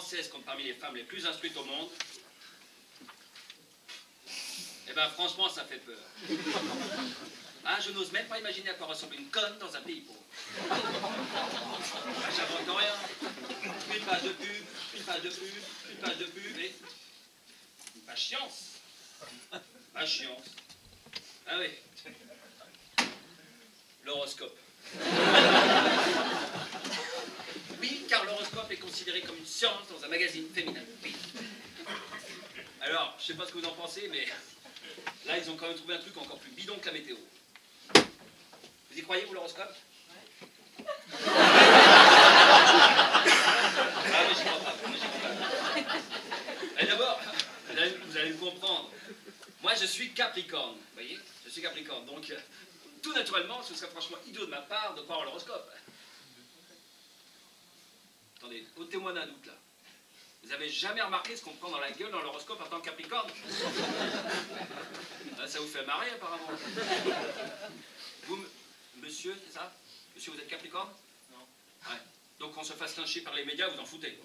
Françaises comptent parmi les femmes les plus instruites au monde. Eh ben franchement, ça fait peur. Hein, je n'ose même pas imaginer à quoi ressemble une conne dans un pays pauvre. Ah, j'invente rien. Une page de pub, une page de pub, une page de pub et... une page science. Page science. Ah oui. L'horoscope. Oui, car l'horoscope est considéré comme une science dans un magazine féminin. Oui. Alors, je sais pas ce que vous en pensez, mais là, ils ont quand même trouvé un truc encore plus bidon que la météo. Vous y croyez, vous, l'horoscope? Ah, mais j'y crois pas. Et d'abord, vous allez me comprendre. Moi, je suis Capricorne, vous voyez? Je suis Capricorne, donc tout naturellement, ce serait franchement idiot de ma part de croire en l'horoscope. Attendez, ôtez-moi d'un doute, là. Vous avez jamais remarqué ce qu'on prend dans la gueule dans l'horoscope en tant que Capricorne? Ça vous fait marrer, apparemment. Vous, monsieur, c'est ça? Monsieur, vous êtes Capricorne? Non. Ouais. Donc qu'on se fasse lyncher par les médias, vous en foutez.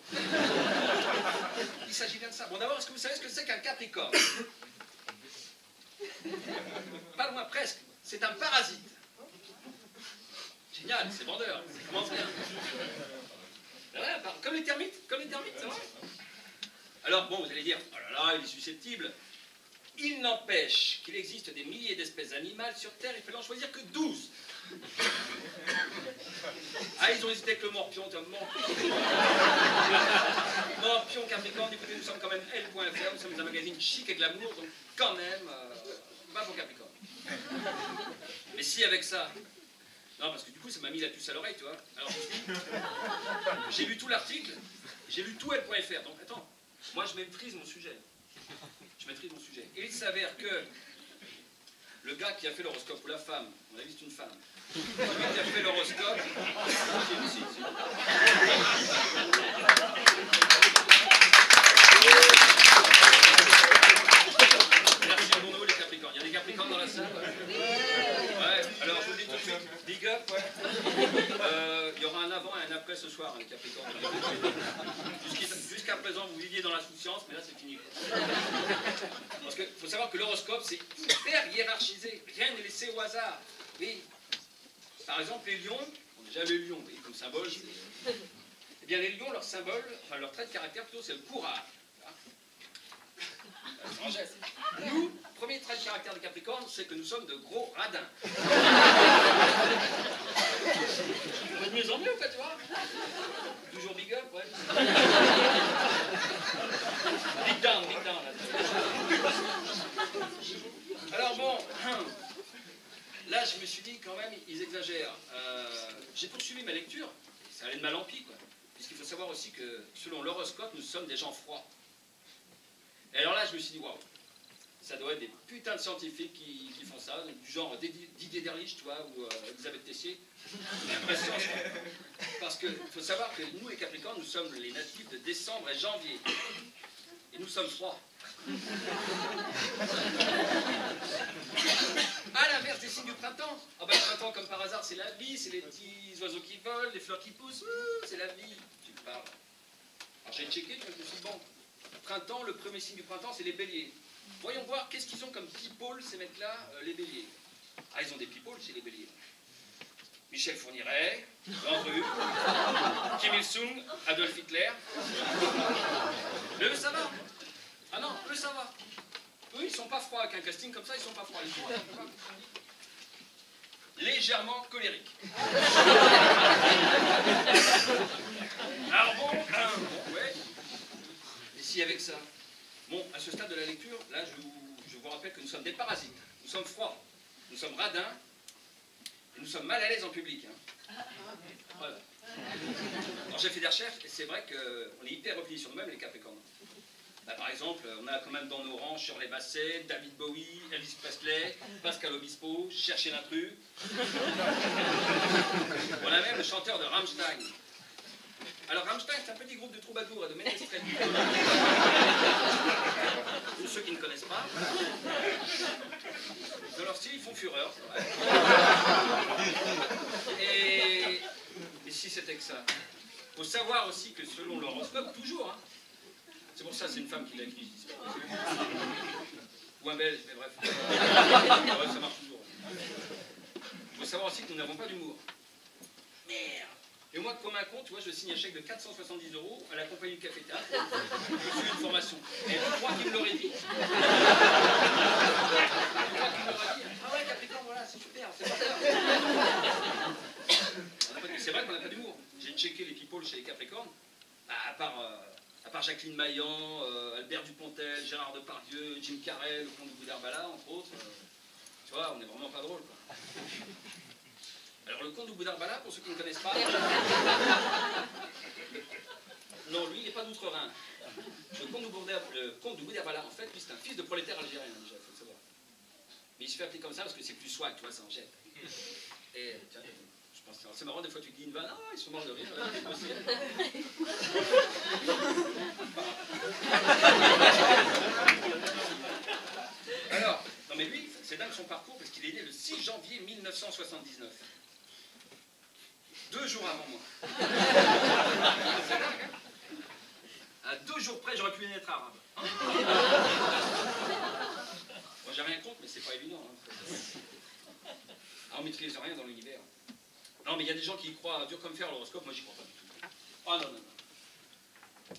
Il s'agit bien de ça. Bon, d'abord, est-ce que vous savez ce que c'est qu'un Capricorne? Pas loin, presque. C'est un parasite. Génial, c'est vendeur. Ça commence bien. Ouais, comme les termites, c'est vrai. Alors, bon, vous allez dire, oh là là, il est susceptible. Il n'empêche qu'il existe des milliers d'espèces animales sur Terre, il fallait en choisir que 12. Ah, ils ont hésité avec le morpion, Morpion, Capricorne, écoutez, nous sommes quand même L.fr, nous sommes un magazine chic et glamour, donc quand même, pas pour Capricorne. Mais si, avec ça. Non, parce que du coup, ça m'a mis la puce à l'oreille, tu vois. Alors, j'ai lu tout l'article, j'ai lu tout L.fr, donc attends, moi je maîtrise mon sujet. Et il s'avère que le gars qui a fait l'horoscope, ou la femme, on a vu c'est une femme, celui qui a fait l'horoscope, merci pour nous les Capricornes. Il y a des Capricornes dans la salle? Ouais, alors je vous le dis tout de suite, big up, ouais. Il y aura un avant et un après ce soir, les Capricornes. Jusqu'à présent, vous viviez dans l'insouciance, mais là, c'est fini. Parce qu'il faut savoir que l'horoscope, c'est hyper hiérarchisé. Rien n'est laissé au hasard. Oui. Par exemple, les lions, déjà les lions, vous voyez, comme symbole, eh bien, les lions, leur symbole, enfin, leur trait de caractère, plutôt, c'est le courage. Nous, premier trait de caractère de Capricorne, c'est que nous sommes de gros radins. De mieux en mieux, quoi, tu vois. Toujours big up, ouais. Big down, là. Alors bon, là, je me suis dit, quand même, ils exagèrent. J'ai poursuivi ma lecture, ça allait de mal en pis, quoi. Puisqu'il faut savoir aussi que, selon l'horoscope, nous sommes des gens froids. Et alors là, je me suis dit, waouh, ça doit être des putains de scientifiques qui font ça, du genre Didier Derlich, tu vois, ou Elisabeth Tessier. Parce qu'il faut savoir que nous, les Capricornes, nous sommes les natifs de décembre et janvier. Et nous sommes froids. À l'inverse des signes du printemps. Ah ben, le printemps, comme par hasard, c'est la vie, c'est les petits oiseaux qui volent, les fleurs qui poussent, c'est la vie. Tu parles. Alors j'ai checké, je me suis dit, bon, printemps, le premier signe du printemps, c'est les béliers. Voyons voir qu'est-ce qu'ils ont comme people, ces mecs-là, les béliers. Ah, ils ont des people chez les béliers. Michel Fourniret, Landru, Kim Il-sung, Adolf Hitler. Mais eux, ça va. Ah non, eux, ça va. Eux, ils sont pas froids. Avec un casting comme ça, ils sont pas froids. Ils sont légèrement colériques. Alors bon, ouais. Et si avec ça? Bon, à ce stade de la lecture, là, je vous rappelle que nous sommes des parasites. Nous sommes froids, nous sommes radins, et nous sommes mal à l'aise en public. Hein. Voilà. Alors j'ai fait des recherches, et c'est vrai qu'on est hyper repliés sur nous-mêmes, les Capricornes. Là, par exemple, on a quand même dans nos rangs Shirley Bassey, David Bowie, Elvis Presley, Pascal Obispo, Chercher l'intrus. On a même le chanteur de Rammstein. Alors Rammstein, c'est un petit groupe de troubadours et de ménestrels. Pour ceux qui ne connaissent pas. Dans leur style, ils font fureur, c'est vrai. Et si c'était que ça. Il faut savoir aussi que selon l'horoscope, toujours, hein, C'est pour ça, c'est une femme qui l'a écrit. Ou un Belge, mais bref. Bref, ça marche toujours. Il faut savoir aussi que nous n'avons pas d'humour. Merde! Et moi, comme un con, tu vois, je signe un chèque de 470 € à la compagnie du Café Théâtre. Je suis une formation. Et tu crois qu'il me l'aurait dit? Tu crois qu'il m'aurait dit? Ah ouais, Capricorne, voilà, c'est super, c'est super. C'est vrai qu'on n'a pas d'humour. J'ai checké les people chez les Capricornes. Bah, à part Jacqueline Maillan, Albert Dupontel, Gérard Depardieu, Jim Carrey, le comte de Boudherbala, entre autres. Tu vois, on n'est vraiment pas drôle, quoi. Alors le comte de Boudherbala, pour ceux qui ne connaissent pas, non, lui, il n'est pas d'outre-Rhin. Le comte de Boudherbala, en fait, lui, c'est un fils de prolétaire algérien, déjà, il faut le savoir. Mais il se fait appeler comme ça parce que c'est plus swag, tu vois, ça en jette. Et tiens, je pense que c'est marrant, des fois tu dis une vanne, ah, ils sont morts de rire, c'est possible. Alors, non mais lui, c'est dingue son parcours parce qu'il est né le 6 janvier 1979. 2 jours avant moi. C'est dingue, hein? À 2 jours près, j'aurais pu naître arabe. Moi, j'ai rien contre, mais c'est pas évident. Hein. Ah, on maîtrise rien dans l'univers. Non, mais il y a des gens qui y croient dur comme fer à l'horoscope, moi j'y crois pas du tout. Ah non, non, non.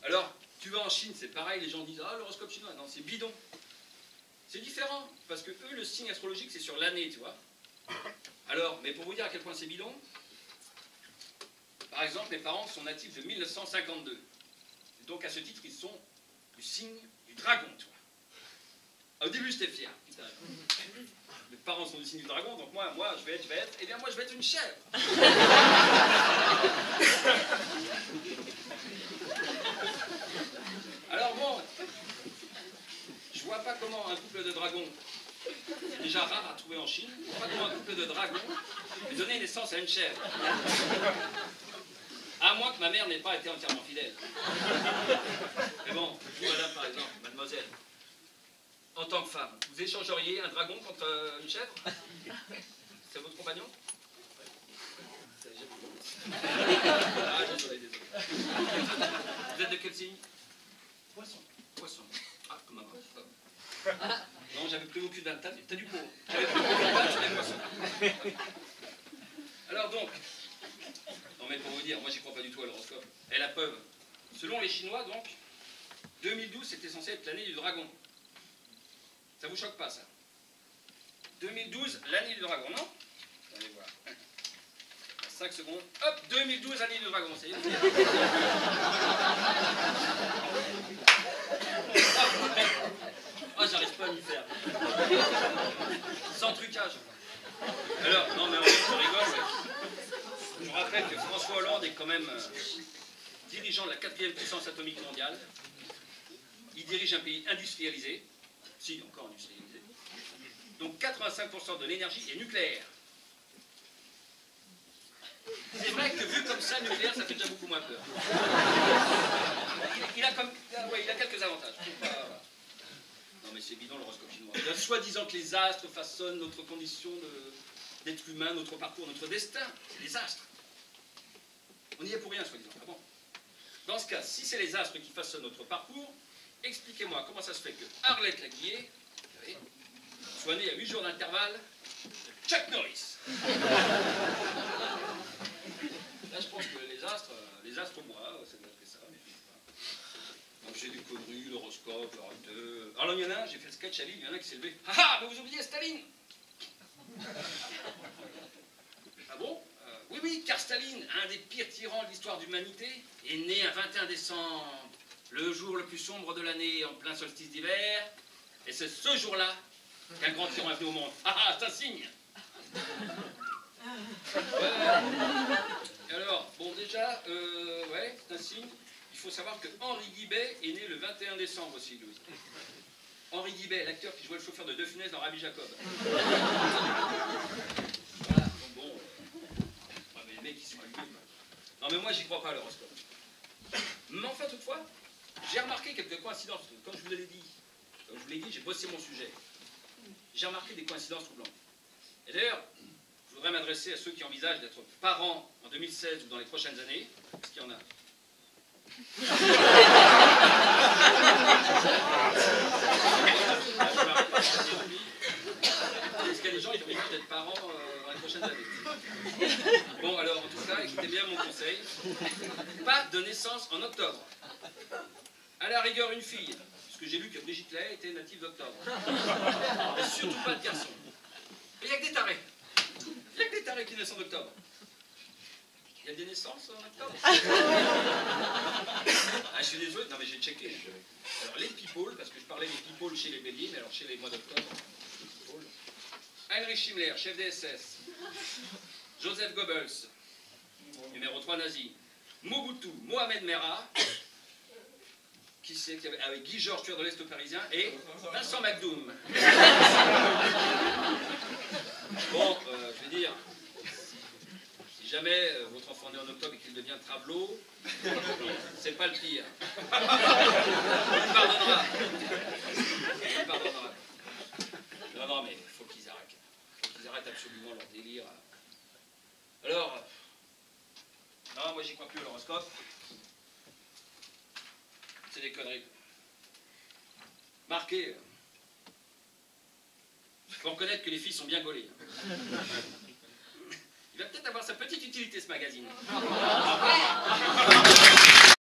Alors, tu vas en Chine, c'est pareil, les gens disent ah, l'horoscope chinois, non, c'est bidon. C'est différent, parce que eux, le signe astrologique, c'est sur l'année, tu vois. Alors, mais pour vous dire à quel point c'est bidon, par exemple, mes parents sont natifs de 1952. Donc, à ce titre, ils sont du signe du dragon, tu vois. Au début, j'étais fier. Putain. Mes parents sont du signe du dragon, donc moi, je vais être, eh bien, moi, je vais être une chèvre. Alors bon, je vois pas comment un couple de dragons, c'est déjà rare à trouver en Chine, je vois pas comment un couple de dragons peut donner naissance à une chèvre. À moins que ma mère n'ait pas été entièrement fidèle. Mais bon, vous, madame, par exemple, mademoiselle, en tant que femme, vous échangeriez un dragon contre une chèvre? C'est votre compagnon? Ah, désolé, désolé. Vous êtes de quel signe? Poisson. Poisson. Ah, comme un poisson. Non, j'avais plus aucune date. T'as du pot. J'avais plus aucune date sur les poissons. Alors donc, non mais pour vous dire, moi j'y crois pas du tout à l'horoscope. Et la preuve, selon les Chinois donc, 2012 c'était censé être l'année du dragon. Ça vous choque pas ça? 2012, l'année du dragon, non? Allez voir. 5 secondes. Hop, 2012, année du dragon, ça y est. Ah, j'arrive pas à m'y faire. Sans trucage. Alors, non mais on rigole. Je vous rappelle que François Hollande est quand même dirigeant de la 4e puissance atomique mondiale. Il dirige un pays industrialisé. Si, encore industrialisé. Donc 85% de l'énergie est nucléaire. C'est vrai que vu comme ça, nucléaire, ça fait déjà beaucoup moins peur. Il a quelques avantages. Non mais c'est bidon l'horoscope chinois. Il y a soi-disant que les astres façonnent notre condition d'être humain, notre parcours, notre destin. C'est les astres. On n'y est pour rien, soi-disant. Ah bon? Dans ce cas, si c'est les astres qui façonnent notre parcours, expliquez-moi comment ça se fait que Arlette Laguier soit née à 8 jours d'intervalle Chuck Norris. Là, je pense que les astres moi, ça doit être ça, mais je sais pas. Donc j'ai des conneries, l'horoscope, arrêtez. Alors il y en a un, j'ai fait le sketch à Lille, il y en a un qui s'est levé. Ah ah, mais vous oubliez Staline. Ah bon? Oui, oui, car Staline, un des pires tyrans de l'histoire de l'humanité, est né un 21 décembre, le jour le plus sombre de l'année, en plein solstice d'hiver, et c'est ce jour-là qu'un grand tyran est venu au monde. Ah ah, c'est un signe. Et alors, bon déjà, ouais, c'est un signe. Il faut savoir que Henri Guibet est né le 21 décembre aussi, Louis. Henri Guibet, l'acteur qui jouait le chauffeur de De Funès dans Rabbi Jacob. Voilà, bon, ouais, mais les mecs, ils sont allumés, quoi. Non, mais moi, j'y crois pas à l'horoscope. Mais enfin, toutefois, j'ai remarqué quelques coïncidences. Comme je vous l'ai dit, j'ai bossé mon sujet. J'ai remarqué des coïncidences troublantes. Et d'ailleurs, je voudrais m'adresser à ceux qui envisagent d'être parents en 2016 ou dans les prochaines années, parce qu'il y en a. Parce qu'il y a des gens, ils ont envie d'être parents dans les prochaines années. Bon, alors, en tout cas, écoutez bien mon conseil. Pas de naissance en octobre. À la rigueur, une fille. Parce que j'ai lu que Brigitte Lahaie était native d'octobre. Mais surtout pas de garçon. Et il n'y a que des tarés. Il n'y a que des tarés qui naissent en octobre. Il y a des naissances en octobre. Ah, je suis désolé, non mais j'ai checké. Alors les people, parce que je parlais des people chez les béliers, mais alors chez les mois d'octobre, Heinrich Himmler, chef des SS. Joseph Goebbels, numéro 3 nazi. Mobutu, Mohamed Merah, qui c'est qu'il y avait avec Guy Georges, tueur de l'Est parisien, et Vincent McDoom. Bon, je vais dire, si jamais votre enfant naît en octobre et qu'il devient travelot, c'est pas le pire. Il pardonnera. Il pardonnera. Non, non, mais il faut qu'ils arrêtent. Il faut qu'ils arrêtent absolument leur délire. Alors, non, moi j'y crois plus à l'horoscope. C'est des conneries. Marquez. Il faut reconnaître que les filles sont bien gaulées. Il va peut-être avoir sa petite utilité, ce magazine.